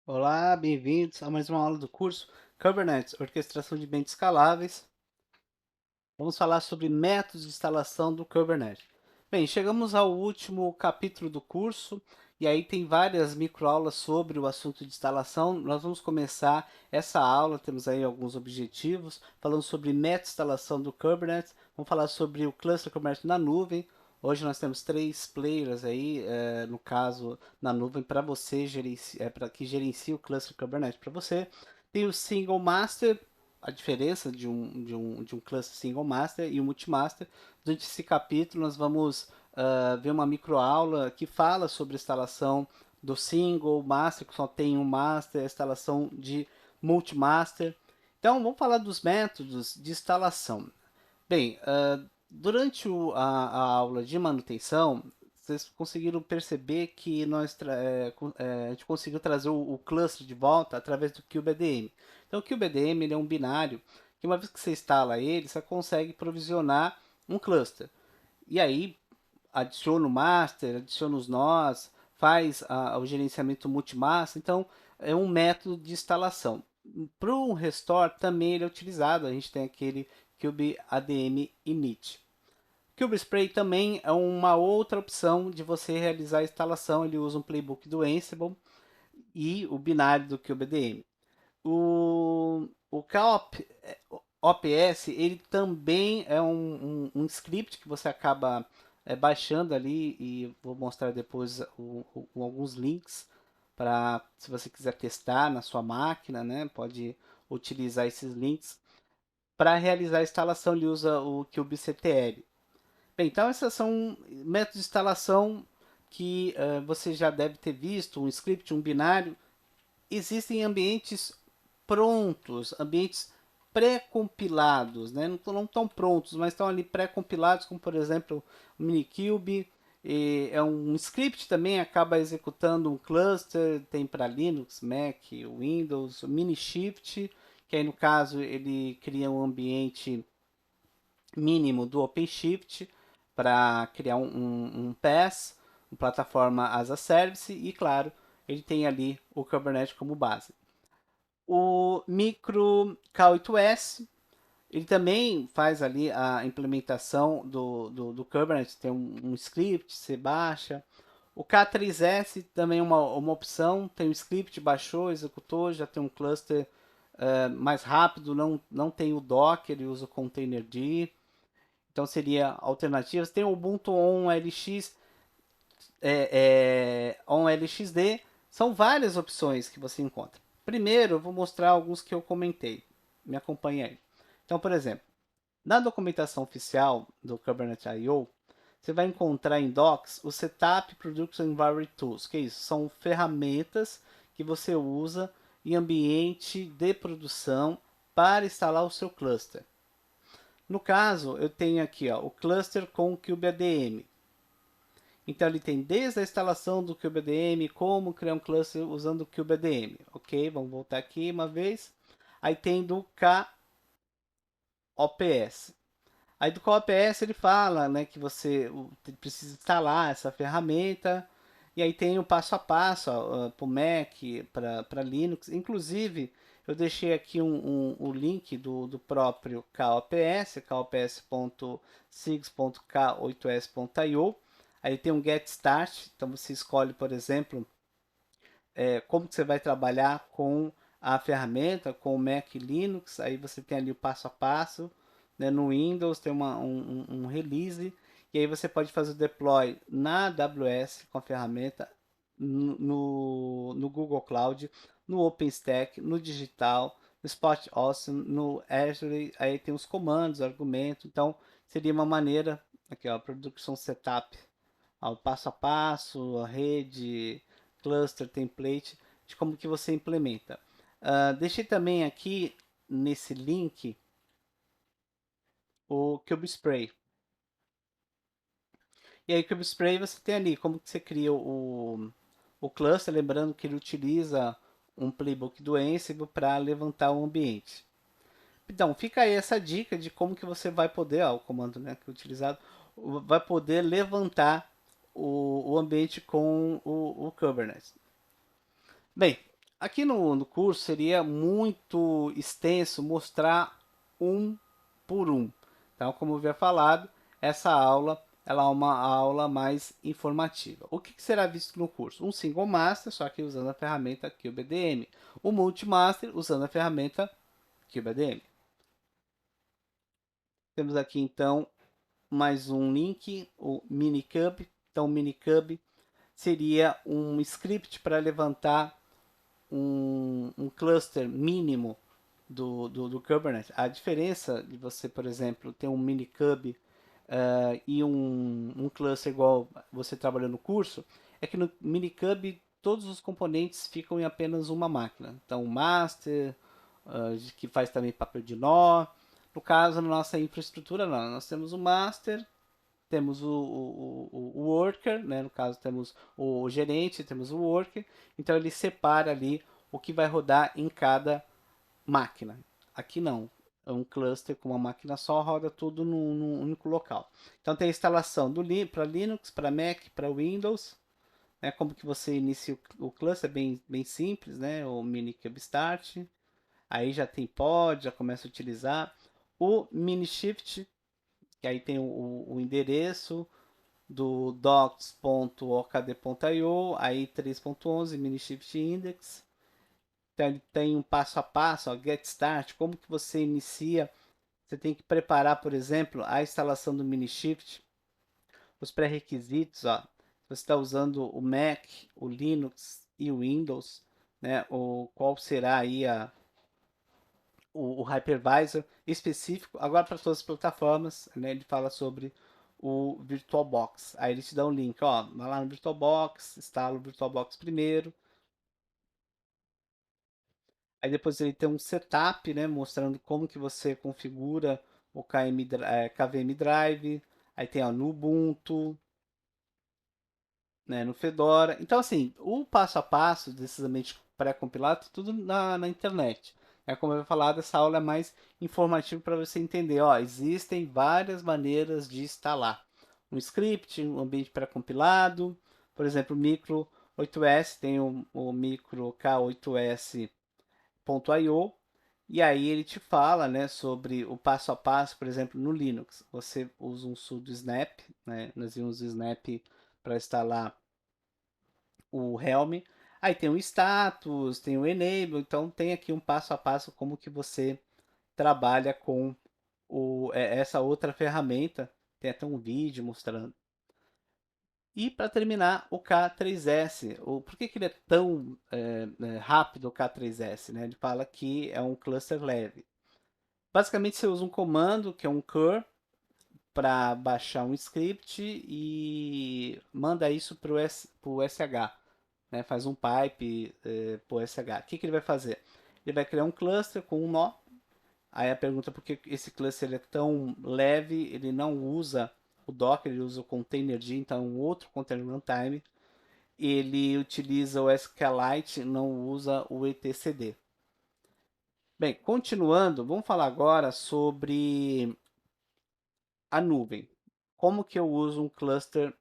Olá, bem-vindos a mais uma aula do curso Kubernetes, Orquestração de Ambientes Escaláveis. Vamos falar sobre métodos de instalação do Kubernetes. Bem, chegamos ao último capítulo do curso e aí tem várias microaulas sobre o assunto de instalação. Nós vamos começar essa aula, temos aí alguns objetivos, falando sobre método de instalação do Kubernetes. Vamos falar sobre o cluster Kubernetes na nuvem. Hoje nós temos três players aí, no caso, na nuvem, para você para que gerencie o cluster Kubernetes para você. Tem o Single Master, a diferença de um cluster single master e um multimaster. Durante esse capítulo, nós vamos ver uma microaula que fala sobre a instalação do single master, que só tem um master, a instalação de multimaster. Então, vamos falar dos métodos de instalação. Bem, durante a aula de manutenção, vocês conseguiram perceber que a gente conseguiu trazer o cluster de volta através do KubeADM. Então, o KubeADM ele é um binário que, uma vez que você instala ele, você consegue provisionar um cluster. E aí, adiciona o master, adiciona os nós, faz o gerenciamento multimaster. Então, é um método de instalação. Para o restore também ele é utilizado. A gente tem aquele KubeADM init. KubeSpray também é uma outra opção de você realizar a instalação. Ele usa um playbook do Ansible e o binário do KubeADM. O KOP, OPS, ele também é um script que você acaba baixando ali e vou mostrar depois alguns links para se você quiser testar na sua máquina, né? Pode utilizar esses links. Para realizar a instalação, ele usa o kubectl. Bem, então esses são métodos de instalação que você já deve ter visto, um script, um binário. Existem ambientes prontos, ambientes pré-compilados, né? Não estão prontos, mas estão ali pré-compilados, como por exemplo o Minikube. É um script também, acaba executando um cluster, tem para Linux, Mac, Windows, o Minishift, que aí no caso ele cria um ambiente mínimo do OpenShift para criar um PaaS, uma plataforma as a service, e claro, ele tem ali o Kubernetes como base. O micro K8s, ele também faz ali a implementação do Kubernetes, tem um script, você baixa. O K3s também é uma opção, tem um script, baixou, executou, já tem um cluster mais rápido, não tem o Docker, ele usa o Containerd. Então seria alternativas. Tem o Ubuntu On LX, On LXD. São várias opções que você encontra. Primeiro, eu vou mostrar alguns que eu comentei. Me acompanhe aí. Então, por exemplo, na documentação oficial do Kubernetes I/O, você vai encontrar em Docs o Setup Production Environment Tools. Que é isso? São ferramentas que você usa em ambiente de produção para instalar o seu cluster. No caso, eu tenho aqui ó, o cluster com o KubeADM. Então ele tem desde a instalação do KubeADM, como criar um cluster usando o KubeADM. Ok, vamos voltar aqui uma vez. Aí tem do KOPS. Aí do KOPS ele fala né, que você precisa instalar essa ferramenta. E aí tem o passo a passo para o Mac, para Linux. Inclusive, eu deixei aqui o link do próprio KOPS, kops.sigs.k8s.io. Aí tem um Get Start, então você escolhe, por exemplo, como que você vai trabalhar com a ferramenta, com o Mac Linux. Aí você tem ali o passo a passo. Né? No Windows tem um release. E aí você pode fazer o deploy na AWS com a ferramenta, no Google Cloud, no OpenStack, no Digital, no Spot Awesome, no Azure. Aí tem os comandos, argumentos. Então seria uma maneira, aqui ó, Production Setup, ó, o passo a passo, a rede, cluster, template, de como que você implementa. Deixei também aqui nesse link o KubeSpray. E aí, KubeSpray você tem ali como que você cria o cluster, lembrando que ele utiliza um playbook do Ansible para levantar o ambiente. Então, fica aí essa dica de como que você vai poder, ó, o comando né, que é utilizado, vai poder levantar o ambiente com o Kubernetes. Bem, Aqui no curso seria muito extenso mostrar um por um. Então, como eu havia falado, essa aula ela é uma aula mais informativa. O que será visto no curso? Um single master, só que usando a ferramenta CubeADM. Um multimaster usando a ferramenta CubeADM. Temos aqui então mais um link, o Minikube. Então, o Minikube seria um script para levantar um cluster mínimo do Kubernetes. A diferença de você, por exemplo, ter um Minikube e um cluster igual você trabalhou no curso, é que no Minikube todos os componentes ficam em apenas uma máquina. Então, o master, que faz também papel de nó. No caso, na nossa infraestrutura, não. Nós temos o master, temos o worker, né? No caso, temos o gerente, temos o worker. Então, ele separa ali o que vai rodar em cada máquina. Aqui não. É um cluster com uma máquina só, roda tudo num único local. Então, tem a instalação para Linux, para Mac, para Windows. Né? Como que você inicia o cluster, é bem simples, né? O Minikube Start. Aí já tem pod, já começa a utilizar. O Minishift, que aí tem o endereço do docs.okd.io, aí 3.11, Minishift Index. Então ele tem um passo a passo, ó, get start, como que você inicia. Você tem que preparar, por exemplo, a instalação do Minishift, os pré-requisitos, ó. Você está usando o Mac, o Linux e o Windows, né? Qual será aí o hypervisor específico, agora para todas as plataformas, né? Ele fala sobre o VirtualBox. Aí ele te dá um link, ó, vai lá no VirtualBox, instala o VirtualBox primeiro. Aí depois ele tem um setup, né, mostrando como que você configura o KVM Drive. Aí tem ó, no Ubuntu, né, no Fedora. Então, assim, o passo a passo desses ambientes pré-compilados, tudo na internet. É como eu ia falar, essa aula é mais informativa para você entender. Ó, existem várias maneiras de instalar um script, um ambiente pré-compilado. Por exemplo, o micro 8S tem o micro K8S.io. E aí ele te fala, né, sobre o passo a passo, por exemplo, no Linux. Você usa um sudo snap, né? Nós usamos o snap para instalar o Helm. Aí tem o status, tem o enable, então tem aqui um passo a passo como que você trabalha com essa outra ferramenta. Tem até um vídeo mostrando. E para terminar, o K3S. Por que ele é tão rápido, o K3S? Né? Ele fala que é um cluster leve. Basicamente, você usa um comando que é um cur para baixar um script e manda isso para o SH, né? Faz um pipe para o SH. O que ele vai fazer? Ele vai criar um cluster com um nó. Aí a pergunta é por que esse cluster ele é tão leve, ele não usa o Docker, ele usa o Containerd, então é um outro container runtime. Ele utiliza o SQLite, não usa o etcd. Bem, continuando, vamos falar agora sobre a nuvem. Como que eu uso um cluster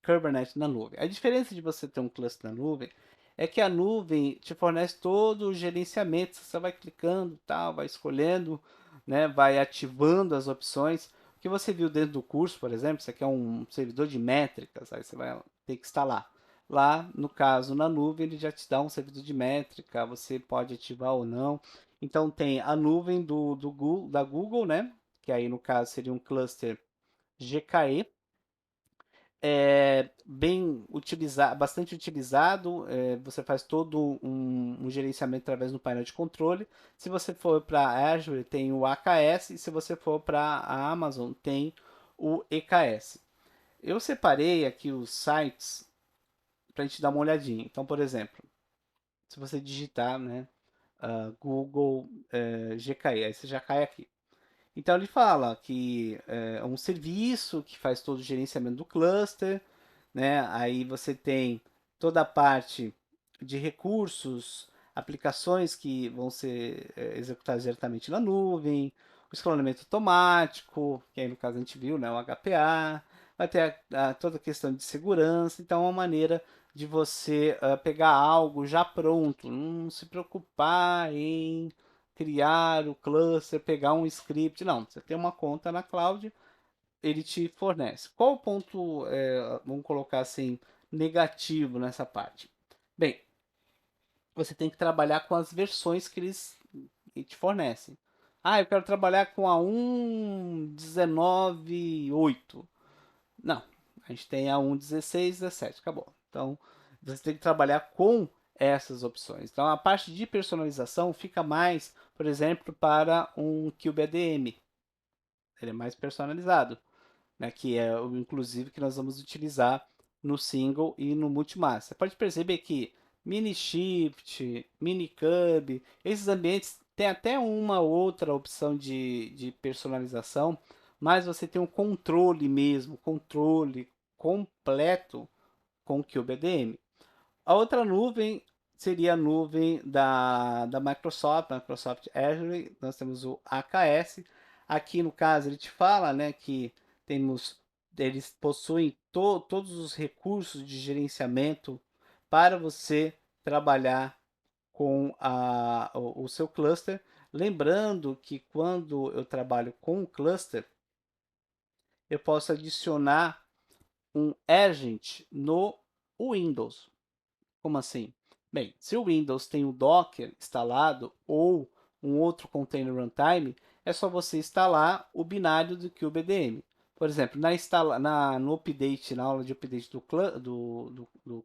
Kubernetes na nuvem? A diferença de você ter um cluster na nuvem é que a nuvem te fornece todo o gerenciamento. Você vai clicando, tal, vai escolhendo, né, vai ativando as opções. O que você viu dentro do curso, por exemplo, você quer um servidor de métricas, aí você vai ter que instalar. Lá, no caso, na nuvem, ele já te dá um servidor de métrica, você pode ativar ou não. Então tem a nuvem da Google, né? Que aí no caso seria um cluster GKE, é bem utilizado, bastante utilizado. Você faz todo um gerenciamento através do painel de controle. Se você for para Azure, tem o AKS, e se você for para a Amazon, tem o EKS. Eu separei aqui os sites para a gente dar uma olhadinha. Então, por exemplo, se você digitar, né, Google GKE, aí você já cai aqui. Então ele fala que é um serviço que faz todo o gerenciamento do cluster, né? Aí você tem toda a parte de recursos, aplicações que vão ser executadas diretamente na nuvem, o escalonamento automático, que aí no caso a gente viu, né? O HPA, vai ter toda a questão de segurança, então é uma maneira de você pegar algo já pronto, não se preocupar em criar o cluster, pegar um script, não, você tem uma conta na cloud, ele te fornece. Qual o ponto, vamos colocar assim, negativo nessa parte? Bem, você tem que trabalhar com as versões que eles te fornecem. Ah, eu quero trabalhar com a 1.19.8. Não, a gente tem a 1.16, 17, acabou. Então, você tem que trabalhar com essas opções. Então, a parte de personalização fica mais, por exemplo, para um CubeADM. Ele é mais personalizado, né, que é o inclusive que nós vamos utilizar no single e no multimass. Você pode perceber que mini shift, mini cub, esses ambientes têm até uma outra opção de personalização, mas você tem um controle mesmo, controle completo com o CubeADM. A outra nuvem seria a nuvem da Microsoft, Microsoft Azure. Nós temos o AKS. Aqui no caso ele te fala, né, que temos, eles possuem todos os recursos de gerenciamento para você trabalhar com o seu cluster. Lembrando que quando eu trabalho com o cluster, eu posso adicionar um agent no Windows. Como assim? Bem, se o Windows tem o Docker instalado ou um outro container runtime, é só você instalar o binário do KubeADM. Por exemplo, no update, na aula de update do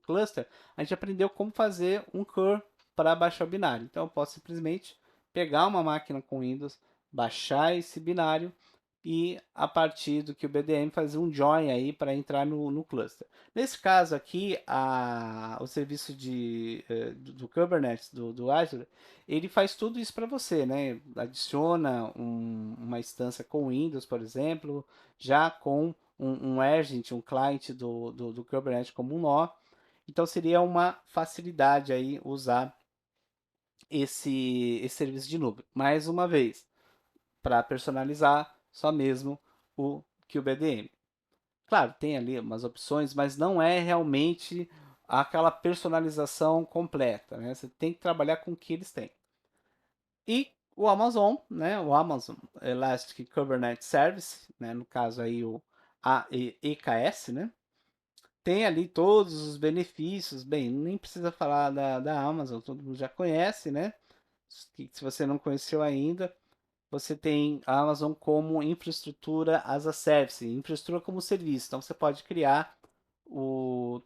cluster, a gente aprendeu como fazer um curl para baixar o binário. Então, eu posso simplesmente pegar uma máquina com Windows, baixar esse binário e a partir do KubeADM fazer um join aí para entrar no cluster. Nesse caso aqui, o serviço do Kubernetes, do Azure, ele faz tudo isso para você, né? Adiciona uma instância com Windows, por exemplo, já com um agent, um client do Kubernetes como um nó. Então seria uma facilidade aí usar esse serviço de nuvem. Mais uma vez, para personalizar só mesmo o KubeADM. Claro, tem ali umas opções, mas não é realmente aquela personalização completa, né? Você tem que trabalhar com o que eles têm. E o Amazon, né? O Amazon Elastic Kubernetes Service, né? No caso aí o EKS, né? Tem ali todos os benefícios. Bem, nem precisa falar da Amazon, todo mundo já conhece, né? Se você não conheceu ainda, você tem a Amazon como infraestrutura as a service, infraestrutura como serviço. Então você pode criar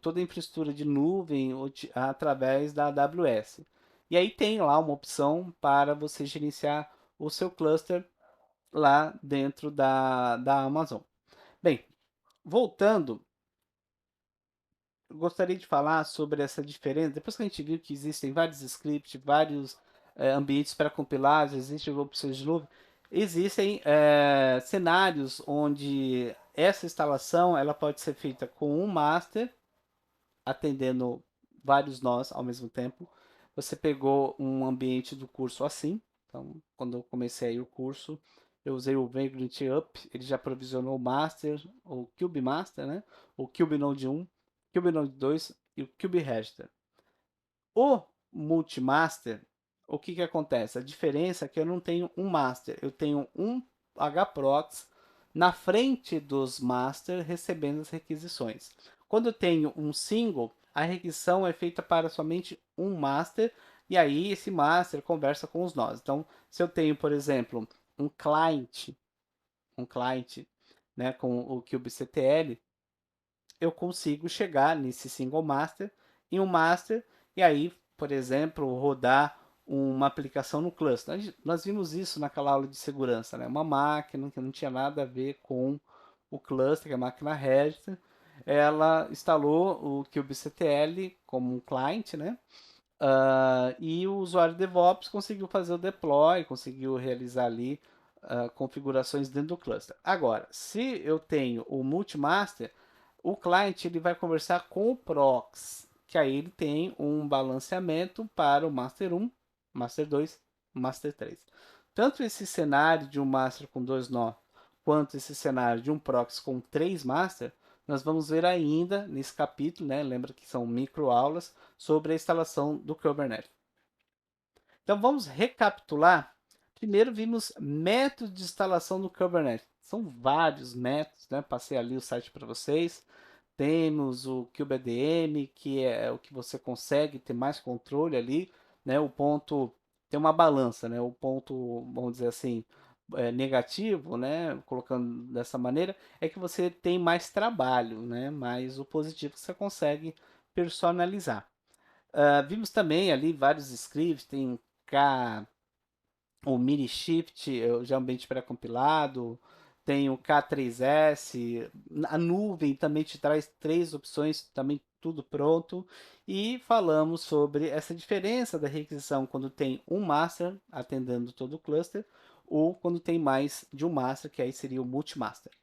toda a infraestrutura de nuvem através da AWS. E aí tem lá uma opção para você gerenciar o seu cluster lá dentro da Amazon. Bem, voltando, eu gostaria de falar sobre essa diferença. Depois que a gente viu que existem vários scripts, vários ambientes pré-compilados, existem opções de nuvem, existem cenários onde essa instalação ela pode ser feita com um master atendendo vários nós ao mesmo tempo. Você pegou um ambiente do curso assim. Então, quando eu comecei o curso, eu usei o Vagrant Up, ele já provisionou o Master, o Cube Master, né? O Cube Node 1, Cube Node 2 e o Cube Register. O Multimaster, o que acontece? A diferença é que eu não tenho um Master, eu tenho um HProx na frente dos Master recebendo as requisições. Quando eu tenho um single, a requisição é feita para somente um Master e aí esse Master conversa com os nós. Então, se eu tenho, por exemplo, um client, né, com o kubectl, eu consigo chegar nesse single master em um master e aí, por exemplo, rodar uma aplicação no cluster. Nós vimos isso naquela aula de segurança, né? Uma máquina que não tinha nada a ver com o cluster, que é a máquina register, ela instalou o kubectl como um client, né? E o usuário DevOps conseguiu fazer o deploy, conseguiu realizar ali configurações dentro do cluster. Agora, se eu tenho o multimaster, o client ele vai conversar com o prox, que aí ele tem um balanceamento para o master 1, master 2, master 3. Tanto esse cenário de um master com 2 nó, quanto esse cenário de um prox com 3 master, nós vamos ver ainda nesse capítulo, né? Lembra que são microaulas sobre a instalação do Kubernetes. Então vamos recapitular. Primeiro vimos métodos de instalação do Kubernetes. São vários métodos, né? Passei ali o site para vocês. Temos o KubeADM, que é o que você consegue ter mais controle ali, né? O ponto tem uma balança, né? O ponto, vamos dizer assim, negativo, né? Colocando dessa maneira, é que você tem mais trabalho, né? Mas o positivo é que você consegue personalizar. Vimos também ali vários scripts, tem K, o mini shift, já é um ambiente pré-compilado, tem o K3S, a nuvem também te traz três opções, também tudo pronto. E falamos sobre essa diferença da requisição quando tem um master atendendo todo o cluster, ou quando tem mais de um master, que aí seria o multimaster.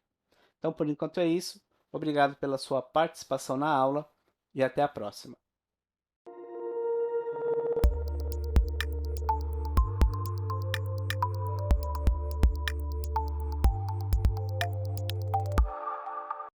Então, por enquanto é isso. Obrigado pela sua participação na aula e até a próxima.